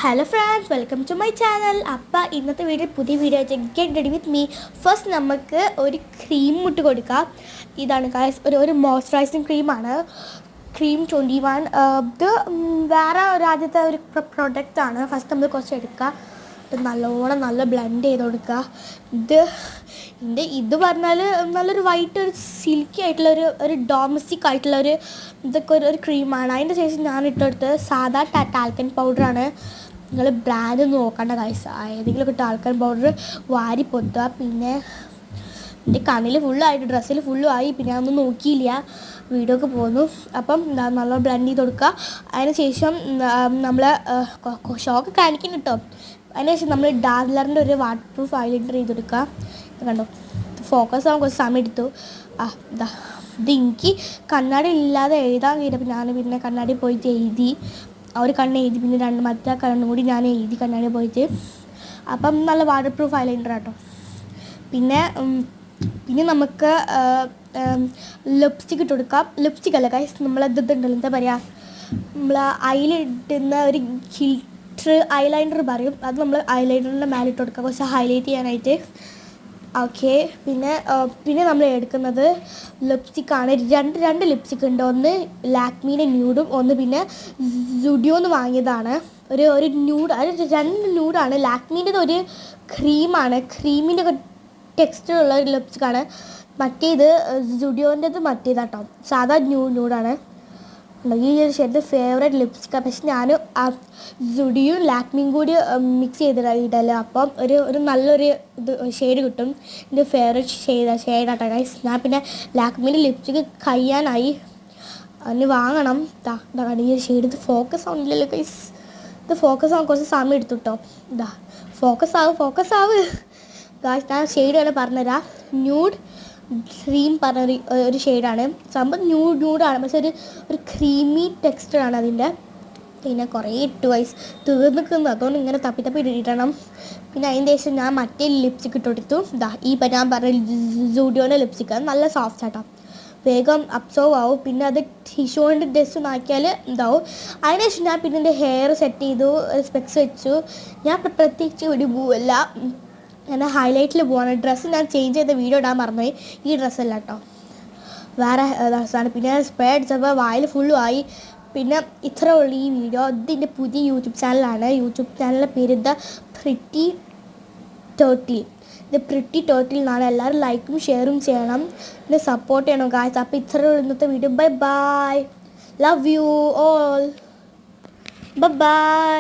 Hello friends, welcome to my channel. അപ്പോൾ ഇന്നത്തെ പുതിയ വീഡിയോ ആയിട്ട് get ready with me. First നമുക്ക് ഒരു ക്രീം ഇട്ട് കൊടുക്കാം. ഇതാണ് ഗൈസ്, ഒരു മോയ്സ്ചറൈസിങ് ക്രീമാണ്. ക്രീം 21. ഇത് വേറെ രാജ്യത്തെ ഒരു പ്രൊഡക്റ്റാണ്. ഫസ്റ്റ് നമ്മൾ കുറച്ച് എടുക്കുക, നല്ലോണം നല്ല ബ്ലെൻഡ് ചെയ്ത് കൊടുക്കുക. ഇത് പറഞ്ഞാൽ നല്ലൊരു വൈറ്റ്, ഒരു സിൽക്കി ആയിട്ടുള്ള ഒരു ഡൊമസ്റ്റിക് ആയിട്ടുള്ള ഇതൊക്കെ ഒരു ക്രീമാണ്. അതിൻ്റെ ശേഷം ഞാൻ ഇട്ടെടുത്ത് സാധാ ടാൽക്കൻ പൗഡറാണ്. നിങ്ങൾ ബ്രാൻഡ് നോക്കണ്ട ഗൈസ്, ഏതെങ്കിലുമൊക്കെ ടാൽക്കൻ പൗഡർ വാരി പൊത്തുക. പിന്നെ എൻ്റെ കണ്ണിൽ ഫുള്ളായിട്ട്, ഡ്രസ്സിൽ ഫുള്ളുമായി. പിന്നെ അതൊന്നും നോക്കിയില്ല, വീഡിയോക്ക് പോന്നു. അപ്പം നല്ല ബ്ലെൻഡ് ചെയ്ത് കൊടുക്കുക. അതിന് ശേഷം നമ്മൾ ഷോക്ക് കാണിക്കണം കേട്ടോ. അതിനുശേഷം നമ്മൾ ഡാസ്ലറിൻ്റെ ഒരു വാട്ടർ പ്രൂഫ് ഐലൈനർ ചെയ്ത് കൊടുക്കുക. കണ്ടോ, ഫോക്കസ് ആവാൻ കുറച്ച് സമയം എടുത്തു. ഇത് എനിക്ക് കണ്ണാടി ഇല്ലാതെ എഴുതാൻ കഴിയും. ഞാൻ പിന്നെ കണ്ണാടി പോയിട്ട് എഴുതി, ഒരു കണ്ണ് എഴുതി, പിന്നെ മറ്റേ കണ്ണും കൂടി ഞാൻ എഴുതി കണ്ണാടി പോയിട്ട്. അപ്പം നല്ല വാട്ടർ പ്രൂഫ് ഐലൈനർ കേട്ടോ. പിന്നെ നമുക്ക് ലിപ്സ്റ്റിക്ക് ഇട്ട് കൊടുക്കാം. ലിപ്സ്റ്റിക് അല്ല ഗൈസ്, നമ്മളെന്തുണ്ടല്ലോ, എന്താ പറയുക, നമ്മൾ ഐലിടുന്ന ഒരു ഗിൽറ്റർ ഐലൈനർ പറയും. അത് നമ്മൾ ഐലൈനറിൻ്റെ മേലെ ഇട്ട് കൊടുക്കുക, കുറച്ച് ഹൈലൈറ്റ് ചെയ്യാനായിട്ട്. ഓക്കെ, പിന്നെ നമ്മൾ എടുക്കുന്നത് ലിപ്സ്റ്റിക്കാണ്. രണ്ട് ലിപ്സ്റ്റിക്ക് ഉണ്ട്. ഒന്ന് ലാക്മീൻ്റെ ന്യൂഡും, ഒന്ന് പിന്നെ സുഡിയോന്ന് വാങ്ങിയതാണ്. ഒരു ന്യൂഡ്, അത് രണ്ട് ന്യൂഡാണ്. ലാക്മീൻ്റെത് ഒരു ക്രീമാണ്, ക്രീമിൻ്റെ ഒക്കെ ടെക്സ്ചറുള്ള ഒരു ലിപ്സ്റ്റിക്കാണ്. മറ്റേത് സുഡിയോൻ്റെത് മറ്റേതാട്ടോ, സാധാ ന്യൂഡാണ്. ഈ ഒരു ഷെയ്ഡ് ഫേവറേറ്റ് ലിപ്സ്റ്റിക്കാണ്. പക്ഷെ ഞാൻ സുഡിയും ലാക്മിയും കൂടി മിക്സ് ചെയ്തിടല്, അപ്പം ഒരു നല്ലൊരു ഷെയ്ഡ് കിട്ടും. എൻ്റെ ഫേവറേറ്റ് ഷെയ്ഡാട്ടോ ഗൈസ്. ഞാൻ പിന്നെ ലാക്മിൻ്റെ ലിപ്സ്റ്റിക്ക് കഴിയാനായി, അതിന് വാങ്ങണം. ഈ ഒരു ഷെയ്ഡ്. ഇത് ഫോക്കസ് ആവുന്നില്ലല്ലോ ഗൈസ്, ഇത് ഫോക്കസ് ആവാൻ കുറച്ച് സമയം എടുത്തു കേട്ടോ. ഫോക്കസ് ആവ് ഗൈസ്. ഞാൻ ഷെയ്ഡ് തന്നെ പറഞ്ഞുതരാം. ന്യൂഡ് ക്രീം പറഞ്ഞ ഒരു ഷെയ്ഡാണ്. സംഭവം ന്യൂഡാണ്, പക്ഷെ ഒരു ക്രീമി ടെക്സ്ചറാണ് അതിൻ്റെ. പിന്നെ കുറേ ഇട്ടു വൈസ് തീർന്നിക്കുന്നു, അതുകൊണ്ട് ഇങ്ങനെ തപ്പി ഇടണം. പിന്നെ അതിൻ്റെ ശേഷം ഞാൻ മറ്റേ ലിപ്സ്റ്റിക്ക് ഇട്ടെടുത്തു. ഞാൻ പറഞ്ഞ സുഡിയോൻ്റെ ലിപ്സ്റ്റിക്ക്, അത് നല്ല സോഫ്റ്റ് ആട്ടോ, വേഗം അബ്സോർവ് ആവും. പിന്നെ അത് ടിഷ്യൂൻ്റെ ഡസ്റ്റ് ആക്കിയാൽ ഇതാവും. അതിനുശേഷം ഞാൻ പിന്നെ എൻ്റെ ഹെയർ സെറ്റ് ചെയ്തു, സ്പെക്സ് വെച്ചു. ഞാൻ പ്രത്യേകിച്ച് ഒരു പോവല്ല, ഞാൻ ഹൈലൈറ്റിൽ പോവാണ്. ഡ്രസ്സ് ഞാൻ ചേഞ്ച് ചെയ്ത വീഡിയോ ഇടാൻ മറന്നുപോയി. ഈ ഡ്രസ്സല്ല കേട്ടോ, വേറെ ഡ്രസ്സാണ്. പിന്നെ സ്പ്രേ അടിച്ചപ്പോൾ വായിൽ ഫുള്ളും ആയി. പിന്നെ ഇത്ര ഉള്ളു ഈ വീഡിയോ. ഇതിൻ്റെ പുതിയ യൂട്യൂബ് ചാനലാണ്. യൂട്യൂബ് ചാനലിൻ്റെ പേര് ദ പ്രിറ്റി ടേർട്ടിൽ. ഇത് പ്രിറ്റി ടേർട്ടിൽ എന്നാണ്. എല്ലാവരും ലൈക്കും ഷെയറും ചെയ്യണം, പിന്നെ സപ്പോർട്ട് ചെയ്യണം ഗായ്സ്. അപ്പോൾ ഇത്ര ഇന്നത്തെ video. Bye bye, love you all, bye bye.